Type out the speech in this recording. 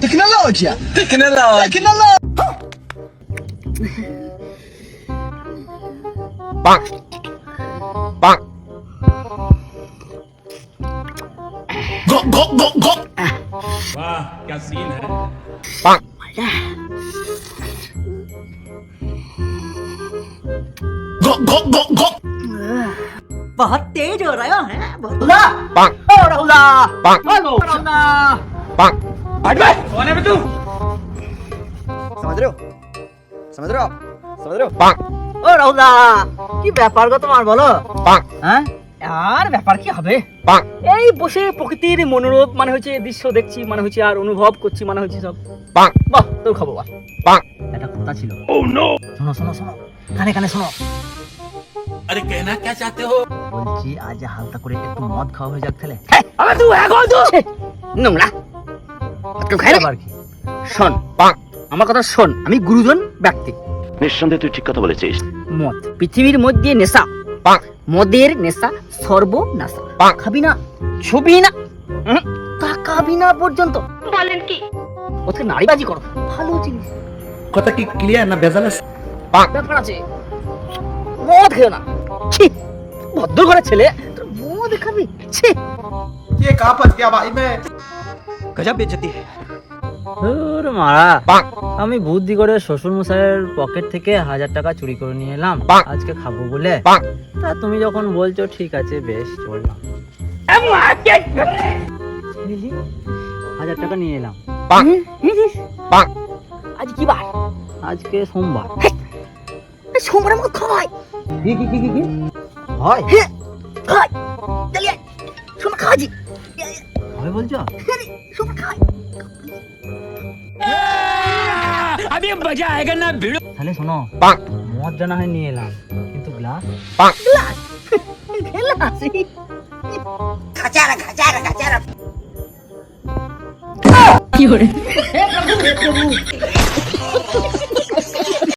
Tecnologia! Tecnologia! Bang. Bang. Go, go, go, go! वाह क्या scene है Bang. Go, go, go, go! बहुत तेज हो रहा है बहुत Bang. राहुला Bang. राहुला Bang. कौन है बे तू समझ रहे हो समझ रहे हो समझ रहे हो Bang. ও রাহুলা কি ব্যাপার গো তোমার বলো Bang. হ্যাঁ আর ব্যাপার কি হবে Bang. এই বসে প্রকৃতির মনোরূপ মানে হচ্ছে দৃশ্য দেখছি মানে হচ্ছে আর অনুভব করছি মানে হচ্ছে সব Bang. বাহ তোর খবর বাহ Bang. একটা কথা ছিল শোনো শোনো শোনো কানে কানে শোনো अरे कहना क्या चाहते हो বলছি আজ হালকা করে একটু মদ খাওয়া হয়ে যাক তাহলে আবে তুই এখন তো নোংরা আজকে খাই না কি শোন Bang. আমার কথা শোন আমি গুরুজন ব্যক্তি নিঃসন্দেহে তুই ঠিক কথা বলেছিস। মদ পৃথিবীর মধ্যে নেশা Bang. মদের নেশা সর্বনাশা Bang. খাবি না ছবি না তাকাবি না পর্যন্ত বলেন কি ওকে নারীবাজি করো ভালো জিনিস কথা কি ক্লিয়ার না ভেজাল আছে? Bang. ব্যাপার আছে মদ খেও না ছি ভদ্র ঘরের ছেলে তোর মদ খাবি ছি ये कहाँ फंस गया भाई मैं? গজব বেজতি ধুর মারা Bang. আমি বুদ্ধি করে শ্বশুর মশাইয়ের পকেট থেকে 1000 টাকা চুরি করে নিয়ে এলাম বাহ। আজকে খাবো বলে Bang. তা তুমি যখন বলছো ঠিক আছে বেশ চললাম 1000 টাকা নিয়ে এলাম Bang. Bang. আজ কি বার আজকে সোমবার সোমবার আমাকে খাওয়াই কি হয় হয় চলিয়ে সোমবার খাওয়াজি হয় বলছো সোমবার খাওয়াই अभी मजा आएगा ना भिड़ो তাহলে শোনো Bang. মদ জানা হয় নিয়ে এলাম কিন্তু গ্লাস Bang. গ্লাস খাচারা